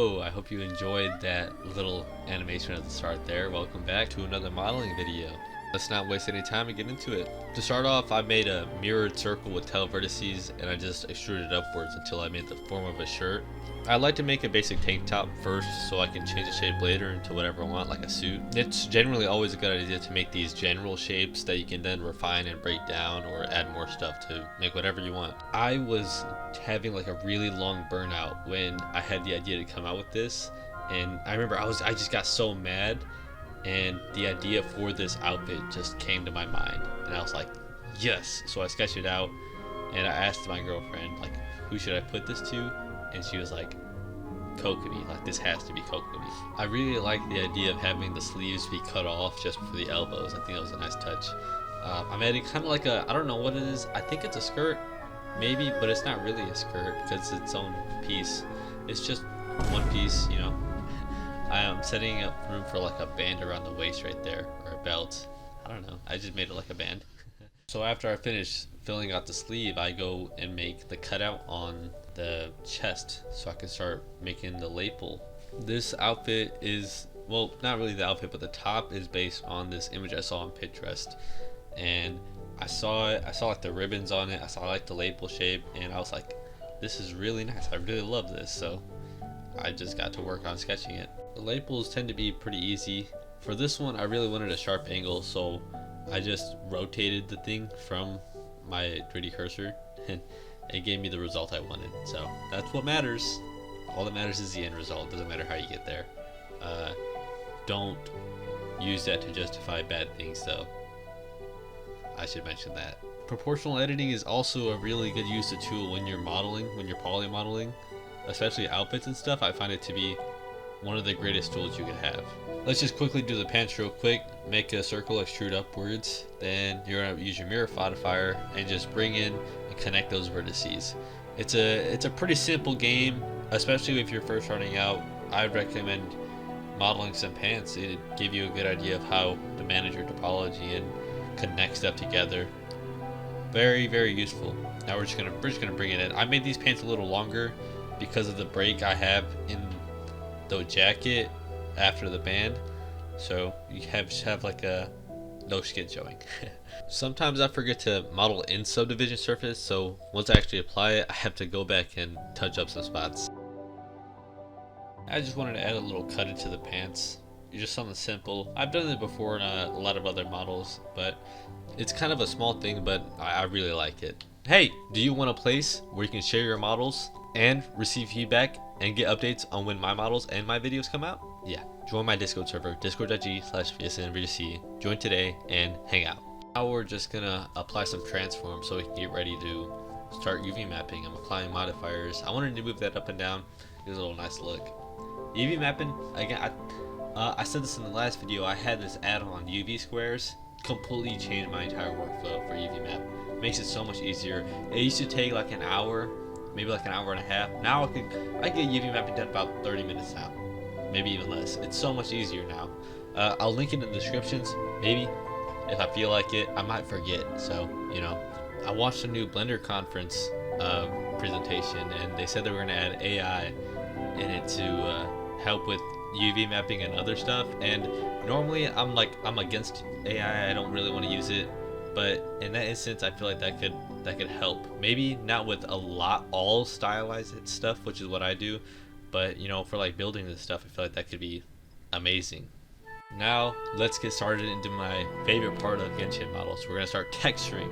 Yo, I hope you enjoyed that little animation at the start there. Welcome back to another modeling video. Let's not waste any time and get into it. To start off, I made a mirrored circle with tail vertices and I just extruded upwards until I made the form of a shirt. I like to make a basic tank top first so I can change the shape later into whatever I want, like a suit. It's generally always a good idea to make these general shapes that you can then refine and break down or add more stuff to make whatever you want. I was having like a really long burnout when I had the idea to come out with this, and I remember I just got so mad, and the idea for this outfit just came to my mind and I was like, yes. So I sketched it out and I asked my girlfriend, like, who should I put this to? And she was like, Kokomi, like this has to be Kokomi. I really like the idea of having the sleeves be cut off just for the elbows. I think that was a nice touch. I'm adding kind of like a, I don't know what it is. I think it's a skirt, maybe, but it's not really a skirt because it's its own piece. It's just one piece, you know. I am setting up room for like a band around the waist right there, or a belt. I don't know. I just made it like a band. So after I finish filling out the sleeve, I go and make the cutout on the chest so I can start making the lapel. This outfit is, well, not really the outfit, but the top is based on this image I saw on Pinterest, and I saw like the ribbons on it. I saw like the lapel shape, and I was like, this is really nice. I really love this. So I just got to work on sketching it. The lapels tend to be pretty easy. For this one, I really wanted a sharp angle, so I just rotated the thing from my 3D cursor and it gave me the result I wanted. So that's what matters. All that matters is the end result. Doesn't matter how you get there. Don't use that to justify bad things though. I should mention that. Proportional editing is also a really good use of tool when you're modeling, when you're poly modeling, especially outfits and stuff. I find it to be one of the greatest tools you could have. Let's just quickly do the pants real quick. Make a circle, extrude upwards. Then you're gonna use your mirror modifier and just bring in and connect those vertices. It's a pretty simple game, especially if you're first starting out. I'd recommend modeling some pants. It'd give you a good idea of how to manage your topology and connect stuff together. Very, very useful. Now we're just gonna bring it in. I made these pants a little longer because of the break I have in the jacket after the band, so you have like a no skin showing. Sometimes I forget to model in subdivision surface, so once I actually apply it, I have to go back and touch up some spots. I just wanted to add a little cut into the pants. Just something simple. I've done it before in a lot of other models, but it's kind of a small thing, but I really like it. Hey, do you want a place where you can share your models and receive feedback and get updates on when my models and my videos come out? Yeah, join my Discord server, discord.gg/vsnvdc. Join today and hang out. Now we're just gonna apply some transform so we can get ready to start UV mapping. I'm applying modifiers. I wanted to move that up and down. Gives a little nice look. UV mapping, again, I said this in the last video. I had this add-on UV squares. Completely changed my entire workflow for UV map. Makes it so much easier. It used to take like an hour, maybe like an hour and a half. Now I get UV mapping done about 30 minutes now, maybe even less. It's so much easier now. I'll link it in the descriptions. Maybe if I feel like it, I might forget. So you know, I watched a new Blender conference presentation, and they said they were gonna add AI in it to help with UV mapping and other stuff. And normally I'm against AI. I don't really want to use it, but in that instance, I feel like that could help. Maybe not with all stylized stuff, which is what I do, but you know, for like building this stuff, I feel like that could be amazing. Now let's get started into my favorite part of Genshin models. We're gonna start texturing,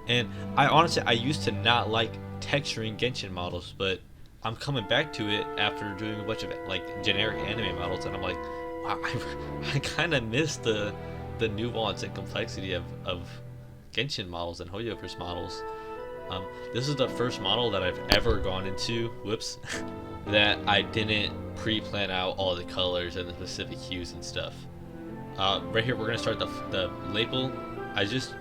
and I used to not like texturing Genshin models, but I'm coming back to it after doing a bunch of like generic anime models, and I'm like, wow, I kind of miss the nuance and complexity of Genshin models and Hoyoverse models. This is the first model that I've ever gone into, whoops, that I didn't pre-plan out all the colors and the specific hues and stuff. Right here, we're gonna start the lapel. I just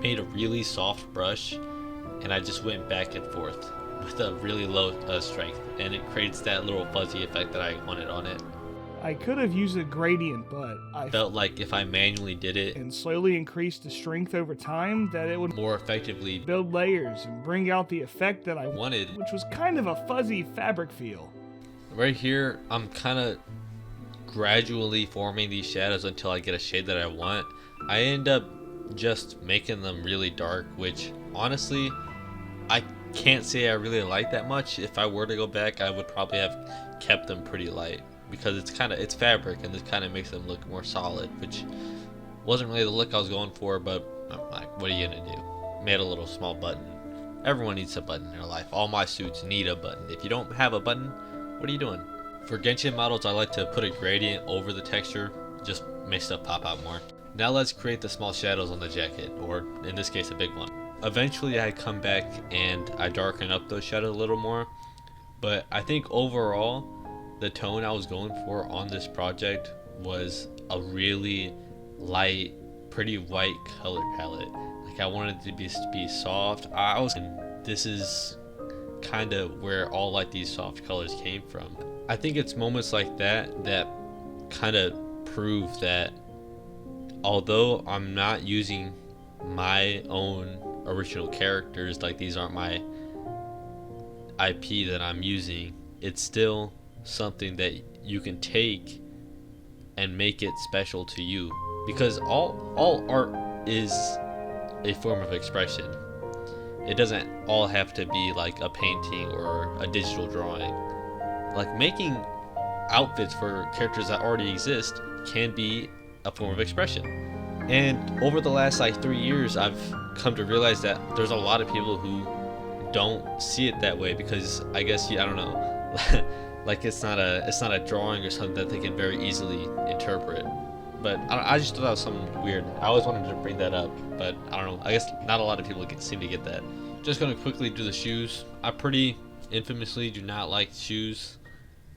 made a really soft brush, and I just went back and forth with a really low strength, and it creates that little fuzzy effect that I wanted on it. I could have used a gradient, but I felt like if I manually did it and slowly increased the strength over time, that it would more effectively build layers and bring out the effect that I wanted, which was kind of a fuzzy fabric feel. right here, I'm kind of gradually forming these shadows until I get a shade that I want. I end up just making them really dark, which honestly I can't say I really like that much. If I were to go back, I would probably have kept them pretty light because it's fabric, and this kind of makes them look more solid, which wasn't really the look I was going for. But I'm like, what are you gonna do? Made a little small button. Everyone needs a button in their life. All my suits need a button. If you don't have a button, what are you doing? For Genshin models, I like to put a gradient over the texture, just make stuff pop out more. Now let's create the small shadows on the jacket, or in this case a big one. Eventually I come back and I darken up those shadows a little more, but I think overall the tone I was going for on this project was a really light, pretty white color palette. Like I wanted it to be soft. This is kind of where all like these soft colors came from. I think it's moments like that that kind of prove that although I'm not using my own original characters, like these aren't my IP that I'm using, it's still something that you can take and make it special to you, because all art is a form of expression. It doesn't all have to be like a painting or a digital drawing. Like making outfits for characters that already exist can be a form of expression. And over the last like 3 years, I've come to realize that there's a lot of people who don't see it that way, because I guess I don't know, like it's not a drawing or something that they can very easily interpret. But I just thought that was something weird. I always wanted to bring that up, but I don't know. I guess not a lot of people seem to get that. Just gonna quickly do the shoes. I pretty infamously do not like shoes.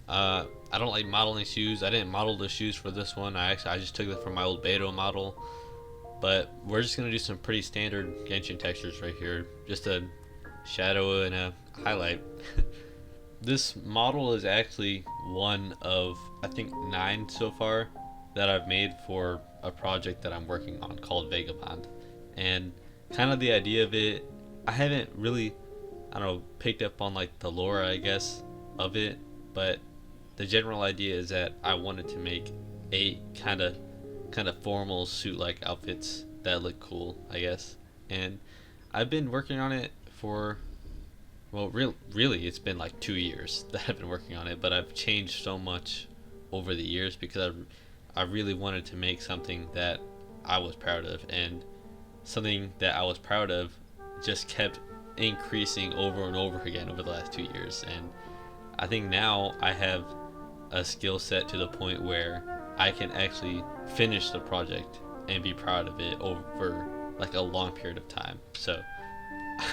I don't like modeling shoes. I didn't model the shoes for this one. I just took it from my old Beto model. But we're just gonna do some pretty standard Genshin textures right here. Just a shadow and a highlight. This model is actually one of, I think, 9 so far that I've made for a project that I'm working on called Vagabond. And kind of the idea of it, I haven't really, I don't know, picked up on like the lore, I guess, of it. But the general idea is that I wanted to make 8 kind of formal suit-like outfits that look cool, I guess. And I've been working on it for, well, really it's been like 2 years that I've been working on it, but I've changed so much over the years because I really wanted to make something that I was proud of, and something that I was proud of just kept increasing over and over again over the last 2 years. And I think now I have a skill set to the point where I can actually finish the project and be proud of it over like a long period of time. So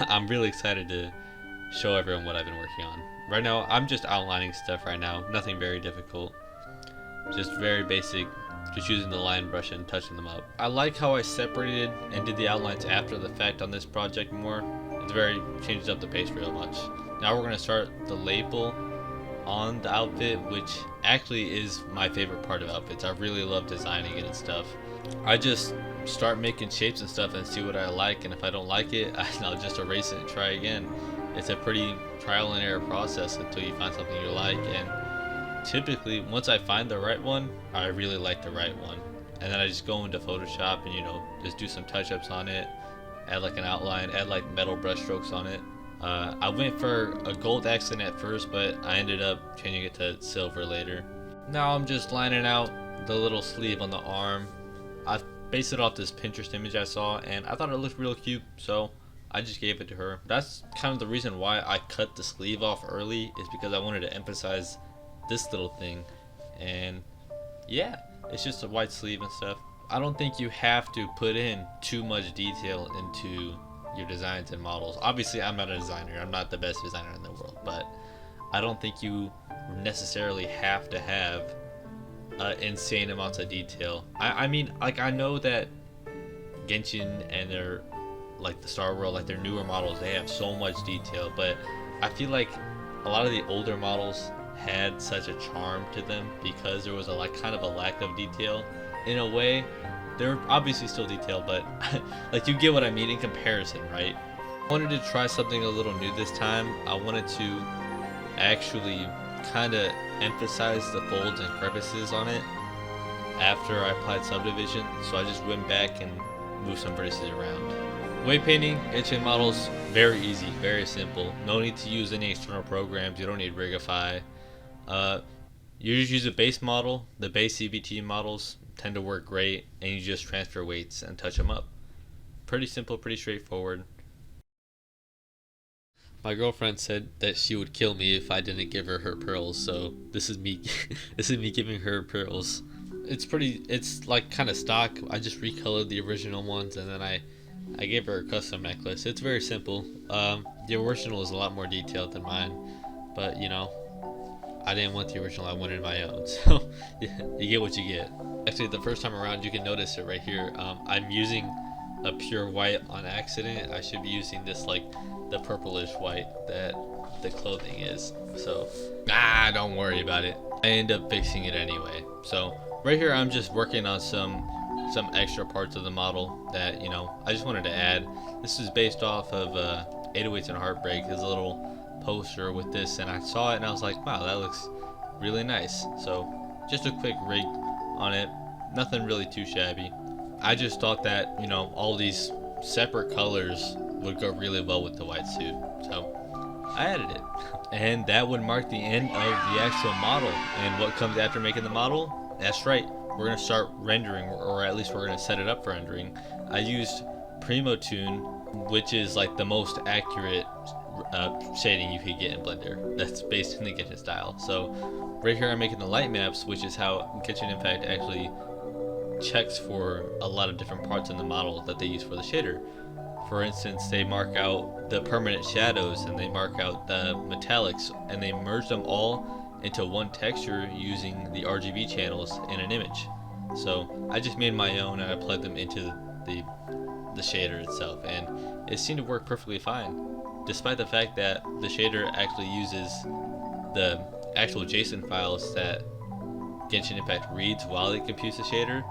I'm really excited to show everyone what I've been working on. Right now I'm just outlining stuff right now, nothing very difficult, just very basic, just using the line brush and touching them up. I like how I separated and did the outlines after the fact on this project more. It's changes up the pace real much. Now we're going to start the label on the outfit, which actually is my favorite part of outfits. I really love designing it and stuff. I just start making shapes and stuff and see what I like, and if I don't like it, I'll just erase it and try again. It's a pretty trial and error process until you find something you like, and typically once I find the right one, I really like the right one, and then I just go into Photoshop and just do some touch-ups on it, add like an outline, add like metal brush strokes on it. I went for a gold accent at first, but I ended up changing it to silver later. Now I'm just lining out the little sleeve on the arm. I based it off this Pinterest image I saw, and I thought it looked real cute, so I just gave it to her. That's kind of the reason why I cut the sleeve off early, is because I wanted to emphasize this little thing. And yeah, it's just a white sleeve and stuff. I don't think you have to put in too much detail into your designs and models. Obviously I'm not a designer, I'm not the best designer in the world, but I don't think you necessarily have to have insane amounts of detail. I mean, like, I know that Genshin and their, like, the Star World, like their newer models, they have so much detail, but I feel like a lot of the older models had such a charm to them because there was a kind of a lack of detail. In a way, they're obviously still detailed, but like, you get what I mean in comparison, right? I wanted to try something a little new this time. I wanted to actually kind of emphasize the folds and crevices on it after I applied subdivision, so I just went back and moved some vertices around. Weight painting, Genshin models, very easy, very simple. No need to use any external programs. You don't need Rigify. You just use a base model. The base CBT models tend to work great, and you just transfer weights and touch them up. Pretty simple, pretty straightforward. My girlfriend said that she would kill me if I didn't give her pearls, so this is me this is me giving her pearls. It's like kind of stock. I just recolored the original ones, and then I gave her a custom necklace. It's very simple. The original is a lot more detailed than mine, but you know, I didn't want the original, I wanted my own. So yeah, you get what you get. Actually, the first time around, you can notice it right here. I'm using a pure white on accident. I should be using this like the purplish white that the clothing is. So don't worry about it. I end up fixing it anyway. So right here, I'm just working on some extra parts of the model that, you know, I just wanted to add. This is based off of 808s and Heartbreak. There's a little poster with this, and I saw it and I was like, wow, that looks really nice. So just a quick rig on it, nothing really too shabby. I just thought that, you know, all these separate colors would go really well with the white suit, so I added it. And that would mark the end of the actual model. And what comes after making the model? That's right, we're gonna start rendering, or at least we're gonna set it up for rendering. I used Primo Tune, which is like the most accurate shading you could get in Blender. That's based in the Genshin style. So right here I'm making the light maps, which is how Genshin Impact actually checks for a lot of different parts in the model that they use for the shader. For instance, they mark out the permanent shadows, and they mark out the metallics, and they merge them all into one texture using the RGB channels in an image. So I just made my own, and I plugged them into the shader itself, and it seemed to work perfectly fine, despite the fact that the shader actually uses the actual JSON files that Genshin Impact reads while it computes the shader.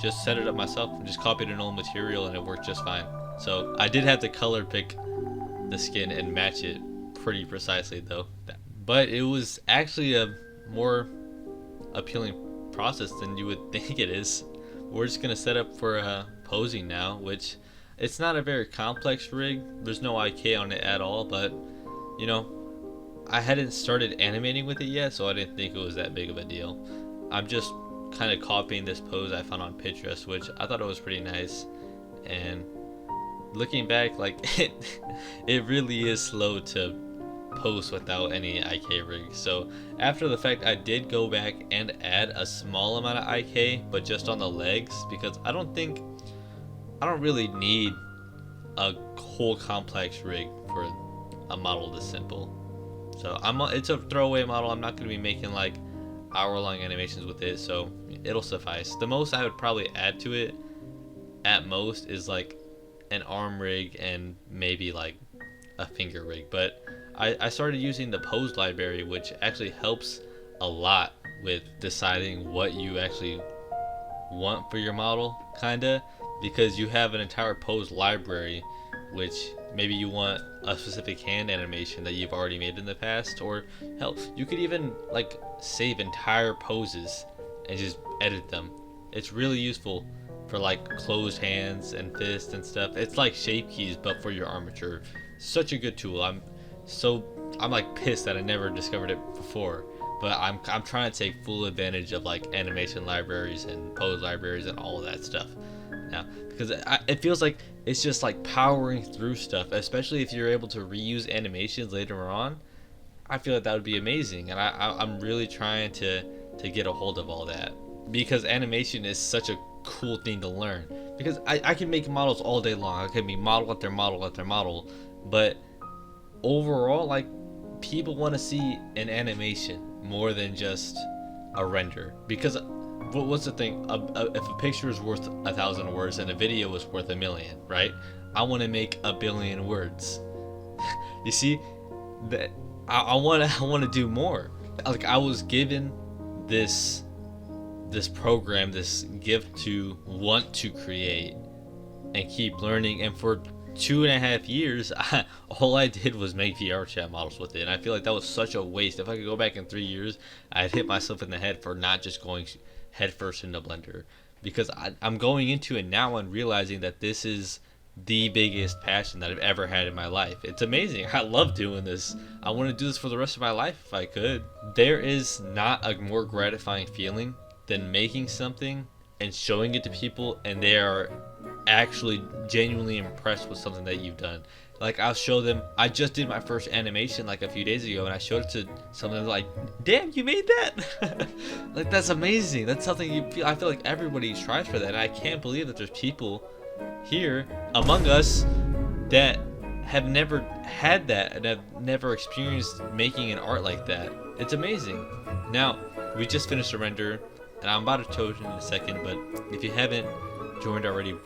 Just set it up myself and just copied an old material, and it worked just fine. So I did have to color pick the skin and match it pretty precisely though. But it was actually a more appealing process than you would think it is. We're just gonna set up for posing now, which it's not a very complex rig. There's no IK on it at all, but you know, I hadn't started animating with it yet, so I didn't think it was that big of a deal. I'm just kind of copying this pose I found on Pinterest, which I thought it was pretty nice. And looking back, like it really is slow to post without any IK rig. So after the fact, I did go back and add a small amount of IK, but just on the legs, because I don't really need a whole complex rig for a model this simple. So it's a throwaway model. I'm not going to be making like hour-long animations with it, so it'll suffice. The most I would probably add to it at most is like an arm rig and maybe like a finger rig. But I started using the pose library, which actually helps a lot with deciding what you actually want for your model, kinda, because you have an entire pose library, which maybe you want a specific hand animation that you've already made in the past, or hell, you could even like save entire poses and just edit them. It's really useful for like closed hands and fists and stuff. It's like shape keys but for your armature. Such a good tool. I'm like pissed that I never discovered it before, but I'm trying to take full advantage of like animation libraries and pose libraries and all of that stuff now, because it feels like it's just like powering through stuff, especially if you're able to reuse animations later on. I feel like that would be amazing, and I'm really trying to get a hold of all that, because animation is such a cool thing to learn. Because I can make models all day long. I can be model after model after model, but overall, like, people want to see an animation more than just a render. Because what's the thing? If a picture is worth 1,000 words and a video is worth 1,000,000, right? I want to make 1,000,000,000 words. You see, that I want to do more. Like, I was given this program, this gift to want to create and keep learning, and for 2.5 years, all I did was make VR chat models with it, and I feel like that was such a waste. If I could go back in 3 years, I'd hit myself in the head for not just going headfirst into Blender, because I'm going into it now and realizing that this is the biggest passion that I've ever had in my life. It's amazing. I love doing this. I want to do this for the rest of my life if I could. There is not a more gratifying feeling than making something and showing it to people, and they are actually genuinely impressed with something that you've done. Like, I'll show them, I just did my first animation like a few days ago, and I showed it to someone like, damn, you made that. Like, that's amazing. That's something I feel like everybody strives for that, and I can't believe that there's people here among us that have never had that and have never experienced making an art like that. It's amazing. Now, we just finished the render, and I'm about to show it in a second, but if you haven't joined already,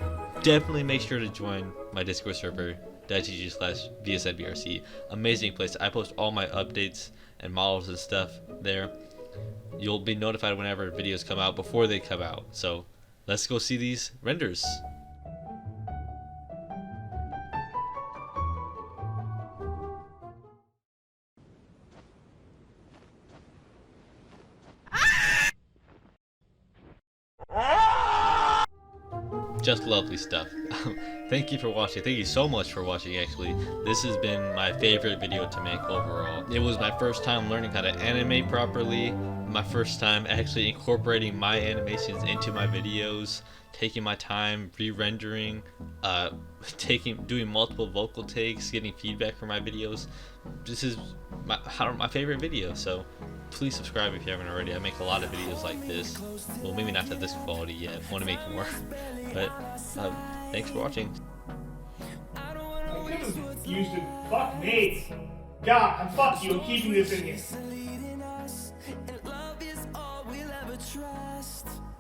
definitely make sure to join my Discord server, .gg/VSNBRC. Amazing place. I post all my updates and models and stuff there. You'll be notified whenever videos come out before they come out. So let's go see these renders. Just lovely stuff. Thank you for watching. Thank you so much for watching, actually. This has been my favorite video to make overall. It was my first time learning how to animate properly, my first time actually incorporating my animations into my videos, taking my time re-rendering, doing multiple vocal takes, getting feedback for my videos. This is my favorite video, so please subscribe if you haven't already. I make a lot of videos like this. Well, maybe not to this quality yet. I want to make more. But thanks for watching. I could have used it. Fuck me. God, fuck you. I'm keeping this in here.